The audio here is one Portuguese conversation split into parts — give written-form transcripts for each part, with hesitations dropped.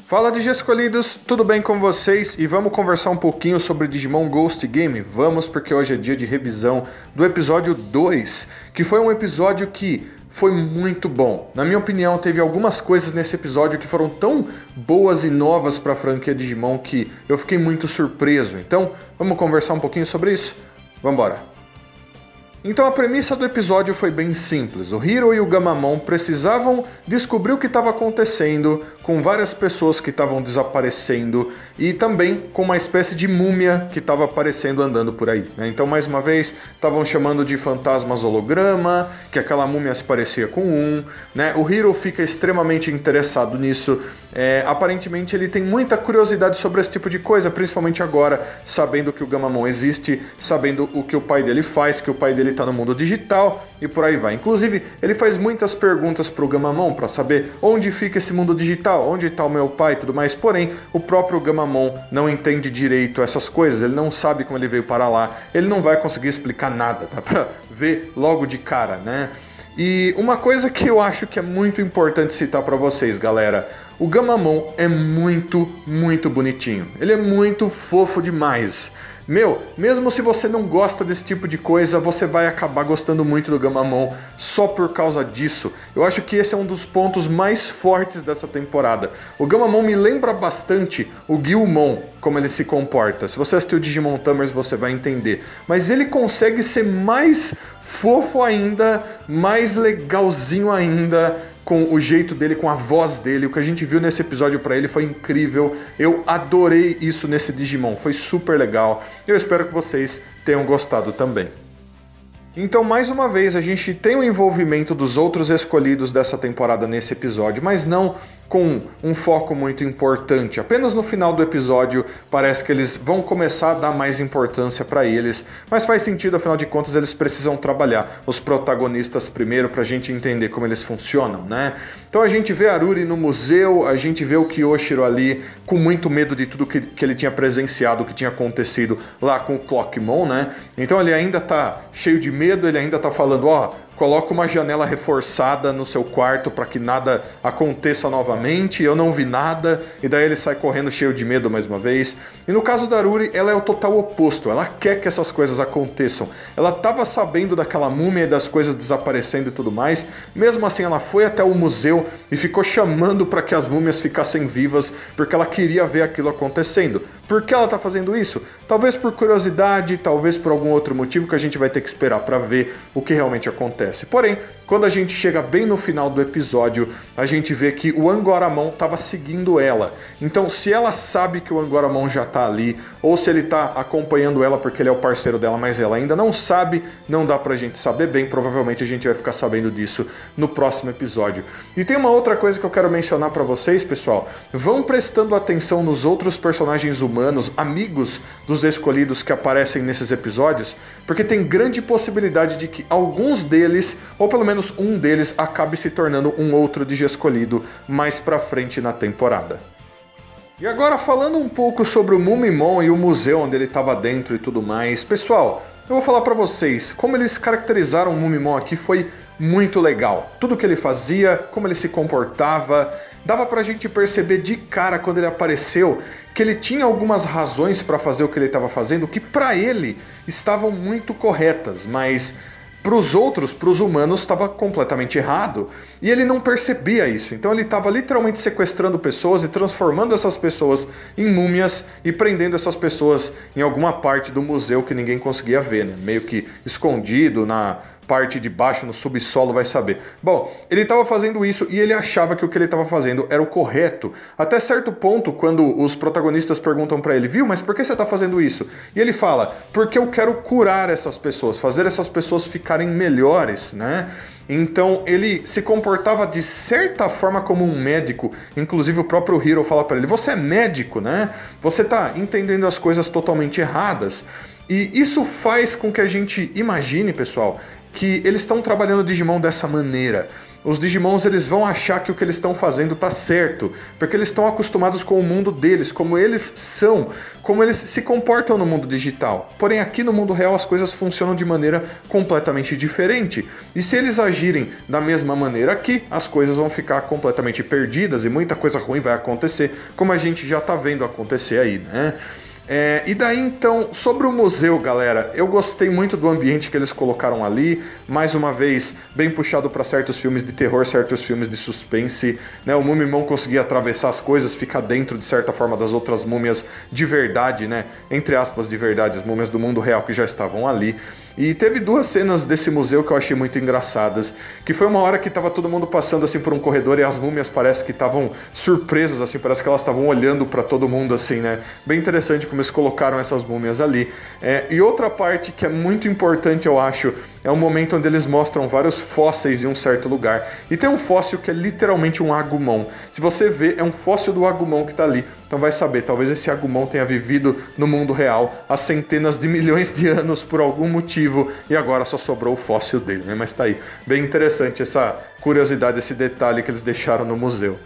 Fala Digi escolhidos, tudo bem com vocês? E vamos conversar um pouquinho sobre Digimon Ghost Game? Vamos, porque hoje é dia de revisão do episódio 2, que foi um episódio que foi muito bom. Na minha opinião, teve algumas coisas nesse episódio que foram tão boas e novas para a franquia Digimon que eu fiquei muito surpreso. Então, vamos conversar um pouquinho sobre isso? Vambora! Então a premissa do episódio foi bem simples. O Hiro e o Gamamon precisavam descobrir o que estava acontecendo com várias pessoas que estavam desaparecendo e também com uma espécie de múmia que estava aparecendo andando por aí, né? Então, mais uma vez, estavam chamando de fantasmas holograma, que aquela múmia se parecia com um, né? O Hiro fica extremamente interessado nisso. Aparentemente ele tem muita curiosidade sobre esse tipo de coisa, principalmente agora, sabendo que o Gamamon existe, sabendo o que o pai dele faz, que o pai dele está no mundo digital e por aí vai. Inclusive, ele faz muitas perguntas para o Gamamon para saber onde fica esse mundo digital, onde está o meu pai e tudo mais, porém, o próprio Gamamon não entende direito essas coisas, ele não sabe como ele veio para lá, ele não vai conseguir explicar nada, dá para ver logo de cara, né? E uma coisa que eu acho que é muito importante citar para vocês, galera, o Gamamon é muito, muito bonitinho. Ele é muito fofo demais. Meu, mesmo se você não gosta desse tipo de coisa, você vai acabar gostando muito do Gamamon só por causa disso. Eu acho que esse é um dos pontos mais fortes dessa temporada. O Gamamon me lembra bastante o Guilmon, como ele se comporta. Se você assistiu Digimon Tamers, você vai entender. Mas ele consegue ser mais fofo ainda, mais legalzinho ainda, com o jeito dele, com a voz dele. O que a gente viu nesse episódio pra ele foi incrível. Eu adorei isso nesse Digimon, foi super legal. Eu espero que vocês tenham gostado também. Então, mais uma vez, a gente tem o envolvimento dos outros escolhidos dessa temporada nesse episódio, mas não com um foco muito importante. Apenas no final do episódio parece que eles vão começar a dar mais importância para eles, mas faz sentido, afinal de contas eles precisam trabalhar os protagonistas primeiro para a gente entender como eles funcionam, né? Então a gente vê a Aruri no museu, a gente vê o Kyoshiro ali com muito medo de tudo que ele tinha presenciado, o que tinha acontecido lá com o Clockmon, né? Então ele ainda tá cheio de medo, ele ainda tá falando, ó, coloca uma janela reforçada no seu quarto para que nada aconteça novamente, eu não vi nada, e daí ele sai correndo cheio de medo mais uma vez. E no caso da Aruri, ela é o total oposto, ela quer que essas coisas aconteçam. Ela estava sabendo daquela múmia e das coisas desaparecendo e tudo mais, mesmo assim ela foi até o museu e ficou chamando para que as múmias ficassem vivas, porque ela queria ver aquilo acontecendo. Por que ela está fazendo isso? Talvez por curiosidade, talvez por algum outro motivo que a gente vai ter que esperar para ver o que realmente acontece. Porém, quando a gente chega bem no final do episódio, a gente vê que o Angoramon estava seguindo ela. Então, se ela sabe que o Angoramon já está ali, ou se ele está acompanhando ela porque ele é o parceiro dela, mas ela ainda não sabe, não dá pra gente saber bem. Provavelmente a gente vai ficar sabendo disso no próximo episódio. E tem uma outra coisa que eu quero mencionar para vocês, pessoal. Vão prestando atenção nos outros personagens humanos, amigos dos escolhidos que aparecem nesses episódios, porque tem grande possibilidade de que alguns deles, ou pelo menos um deles, acabe se tornando um outro Digi escolhido mais pra frente na temporada. E agora falando um pouco sobre o Mumimon e o museu onde ele estava dentro e tudo mais, pessoal, eu vou falar pra vocês, como eles caracterizaram o Mumimon aqui foi muito legal. Tudo que ele fazia, como ele se comportava, dava pra gente perceber de cara quando ele apareceu que ele tinha algumas razões pra fazer o que ele estava fazendo que pra ele estavam muito corretas, mas para os outros, para os humanos, estava completamente errado. E ele não percebia isso. Então ele estava literalmente sequestrando pessoas e transformando essas pessoas em múmias e prendendo essas pessoas em alguma parte do museu que ninguém conseguia ver, né? Meio que escondido na parte de baixo, no subsolo, vai saber. Bom, ele estava fazendo isso e ele achava que o que ele estava fazendo era o correto. Até certo ponto, quando os protagonistas perguntam para ele, viu, mas por que você está fazendo isso? E ele fala, porque eu quero curar essas pessoas, fazer essas pessoas ficarem melhores, né? Então ele se comportava de certa forma como um médico. Inclusive o próprio Hiro fala para ele, você é médico, né? Você está entendendo as coisas totalmente erradas. E isso faz com que a gente imagine, pessoal, que eles estão trabalhando o Digimon dessa maneira. os Digimons eles vão achar que o que eles estão fazendo tá certo, porque eles estão acostumados com o mundo deles, como eles são, como eles se comportam no mundo digital. Porém, aqui no mundo real as coisas funcionam de maneira completamente diferente. E se eles agirem da mesma maneira aqui, as coisas vão ficar completamente perdidas e muita coisa ruim vai acontecer, como a gente já tá vendo acontecer aí, né? E daí então, sobre o museu, galera, eu gostei muito do ambiente que eles colocaram ali, mais uma vez, bem puxado para certos filmes de terror, certos filmes de suspense, né? O Mumimon conseguia atravessar as coisas, ficar dentro de certa forma das outras múmias de verdade, né? Entre aspas, de verdade, as múmias do mundo real que já estavam ali. E teve duas cenas desse museu que eu achei muito engraçadas, que foi uma hora que tava todo mundo passando assim por um corredor e as múmias parece que estavam surpresas, assim, parece que elas estavam olhando para todo mundo assim, né? Bem interessante como eles colocaram essas múmias ali. E outra parte que é muito importante, eu acho, é um momento onde eles mostram vários fósseis em um certo lugar. E tem um fóssil que é literalmente um Agumon. Se você ver, é um fóssil do Agumon que tá ali. Então vai saber, talvez esse Agumon tenha vivido no mundo real há centenas de milhões de anos por algum motivo e agora só sobrou o fóssil dele, né? Mas tá aí. Bem interessante essa curiosidade, esse detalhe que eles deixaram no museu.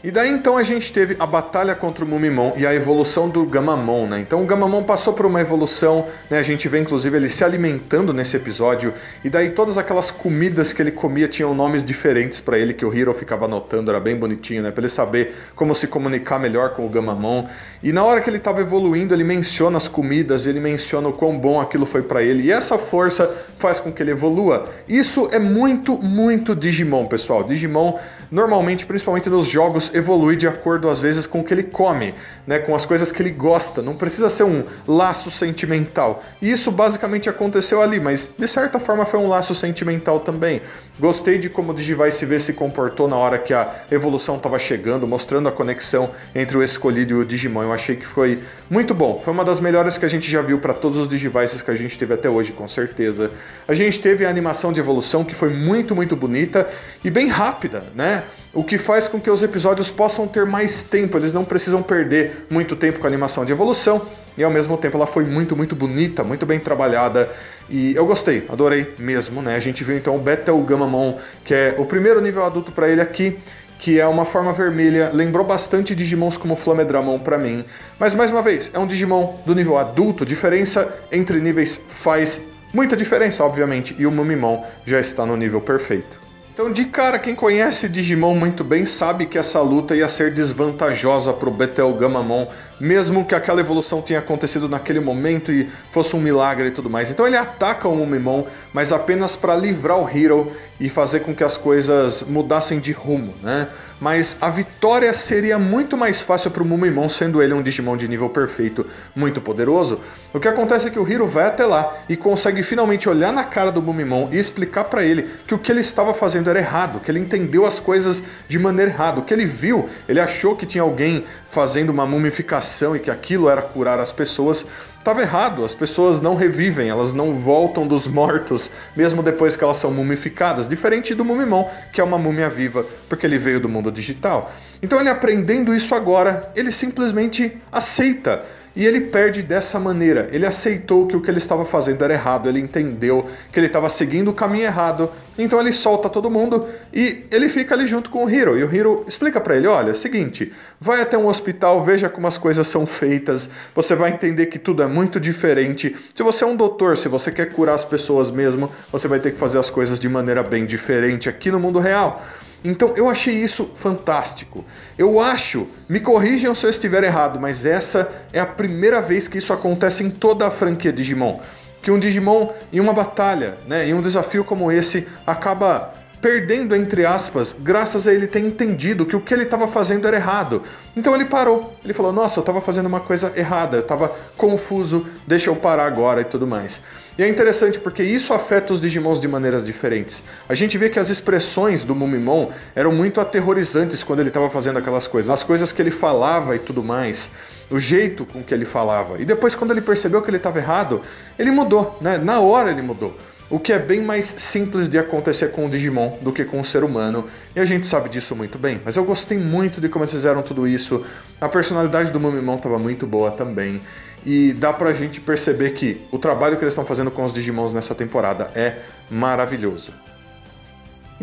E daí então a gente teve a batalha contra o Mumimon e a evolução do Gamamon, né? Então o Gamamon passou por uma evolução, né? A gente vê inclusive ele se alimentando nesse episódio, e daí todas aquelas comidas que ele comia tinham nomes diferentes para ele, que o Hiro ficava anotando, era bem bonitinho, né? Para ele saber como se comunicar melhor com o Gamamon. E na hora que ele estava evoluindo, ele menciona as comidas, ele menciona o quão bom aquilo foi para ele, e essa força faz com que ele evolua. Isso é muito, muito Digimon, pessoal. Digimon, normalmente, principalmente nos jogos, evolui de acordo às vezes com o que ele come, né, com as coisas que ele gosta. Não precisa ser um laço sentimental. E isso basicamente aconteceu ali, mas de certa forma foi um laço sentimental também. Gostei de como o Digivice V se comportou na hora que a evolução estava chegando, mostrando a conexão entre o escolhido e o Digimon. Eu achei que foi muito bom. Foi uma das melhores que a gente já viu para todos os Digivices que a gente teve até hoje, com certeza. A gente teve a animação de evolução que foi muito, muito bonita e bem rápida, né? O que faz com que os episódios possam ter mais tempo, eles não precisam perder muito tempo com a animação de evolução, e ao mesmo tempo ela foi muito, muito bonita, muito bem trabalhada, e eu gostei, adorei mesmo, né? A gente viu então o Battle Gamamon, que é o primeiro nível adulto para ele aqui, que é uma forma vermelha, lembrou bastante Digimons como Flamedramon pra mim, mas mais uma vez, é um Digimon do nível adulto, diferença entre níveis faz muita diferença, obviamente, e o Mumimon já está no nível perfeito. Então, de cara, quem conhece Digimon muito bem sabe que essa luta ia ser desvantajosa para o Battle Gamamon, mesmo que aquela evolução tenha acontecido naquele momento e fosse um milagre e tudo mais. Então ele ataca o Mumimon, mas apenas para livrar o Hiro e fazer com que as coisas mudassem de rumo, né? Mas a vitória seria muito mais fácil para o Mumimon, sendo ele um Digimon de nível perfeito, muito poderoso. O que acontece é que o Hiro vai até lá e consegue finalmente olhar na cara do Mumimon e explicar para ele que o que ele estava fazendo era errado, que ele entendeu as coisas de maneira errada. O que ele viu, ele achou que tinha alguém fazendo uma mumificação e que aquilo era curar as pessoas. Estava errado, as pessoas não revivem, elas não voltam dos mortos, mesmo depois que elas são mumificadas, diferente do Mumimon, que é uma múmia viva, porque ele veio do mundo digital. Então ele aprendendo isso agora, ele simplesmente aceita. E ele perde dessa maneira. Ele aceitou que o que ele estava fazendo era errado, ele entendeu que ele estava seguindo o caminho errado, então ele solta todo mundo e ele fica ali junto com o Hiro. E o Hiro explica pra ele, olha, seguinte, vai até um hospital, veja como as coisas são feitas, você vai entender que tudo é muito diferente. Se você é um doutor, se você quer curar as pessoas mesmo, você vai ter que fazer as coisas de maneira bem diferente aqui no mundo real. Então eu achei isso fantástico. Eu acho, me corrijam se eu estiver errado, mas essa é a primeira vez que isso acontece em toda a franquia Digimon. Que um Digimon em uma batalha, né, em um desafio como esse, acaba perdendo, entre aspas, graças a ele ter entendido que o que ele estava fazendo era errado. Então ele parou, ele falou, nossa, eu estava fazendo uma coisa errada, eu estava confuso, deixa eu parar agora e tudo mais. E é interessante porque isso afeta os Digimons de maneiras diferentes. A gente vê que as expressões do Mumimon eram muito aterrorizantes quando ele estava fazendo aquelas coisas, as coisas que ele falava e tudo mais, o jeito com que ele falava. E depois quando ele percebeu que ele estava errado, ele mudou, né? Na hora ele mudou. O que é bem mais simples de acontecer com o Digimon do que com o ser humano, e a gente sabe disso muito bem. Mas eu gostei muito de como eles fizeram tudo isso, a personalidade do Mumimon estava muito boa também, e dá pra gente perceber que o trabalho que eles estão fazendo com os Digimons nessa temporada é maravilhoso.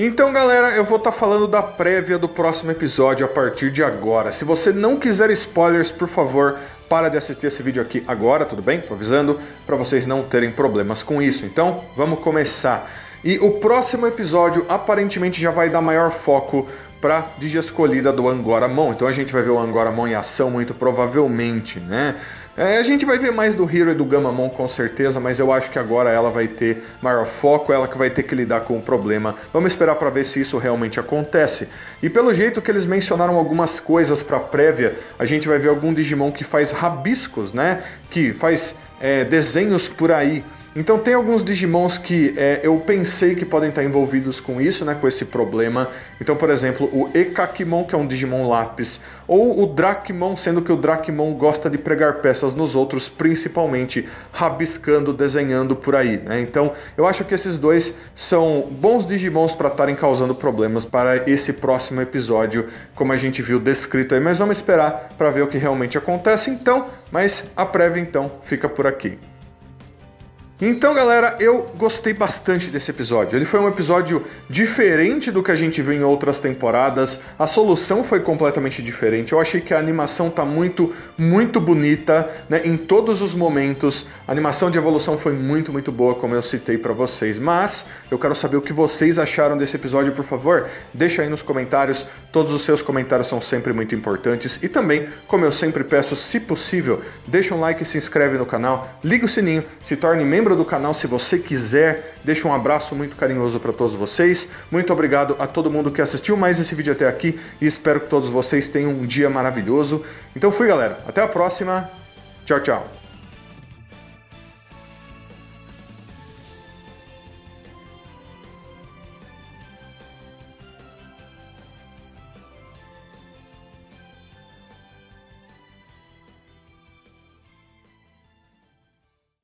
Então, galera, eu vou estar falando da prévia do próximo episódio a partir de agora. Se você não quiser spoilers, por favor, para de assistir esse vídeo aqui agora, tudo bem? Tô avisando para vocês não terem problemas com isso. Então, vamos começar. E o próximo episódio aparentemente já vai dar maior foco para Digi Escolhida do Angoramon. Então a gente vai ver o Angoramon em ação muito provavelmente, né? A gente vai ver mais do Hero e do Gamamon com certeza, mas eu acho que agora ela vai ter maior foco, ela que vai ter que lidar com o problema. Vamos esperar para ver se isso realmente acontece. E pelo jeito que eles mencionaram algumas coisas para prévia, a gente vai ver algum Digimon que faz rabiscos, né? Que faz desenhos por aí. Então tem alguns Digimons que eu pensei que podem estar envolvidos com isso, né, com esse problema. Então, por exemplo, o Ekakimon, que é um Digimon lápis, ou o Drakimon, sendo que o Drakimon gosta de pregar peças nos outros, principalmente rabiscando, desenhando por aí, né? Então, eu acho que esses dois são bons Digimons para estarem causando problemas para esse próximo episódio, como a gente viu descrito aí. Mas vamos esperar para ver o que realmente acontece, então. Mas a prévia, então, fica por aqui. Então, galera, eu gostei bastante desse episódio. Ele foi um episódio diferente do que a gente viu em outras temporadas. A solução foi completamente diferente. Eu achei que a animação tá muito bonita, né, em todos os momentos. A animação de evolução foi muito boa, como eu citei pra vocês. Mas eu quero saber o que vocês acharam desse episódio, por favor. Deixa aí nos comentários. Todos os seus comentários são sempre muito importantes. E também, como eu sempre peço, se possível, deixa um like, se inscreve no canal, liga o sininho, se torne membro do canal se você quiser. Deixa um abraço muito carinhoso para todos vocês. Muito obrigado a todo mundo que assistiu mais esse vídeo até aqui e espero que todos vocês tenham um dia maravilhoso. Então fui, galera. Até a próxima. Tchau, tchau.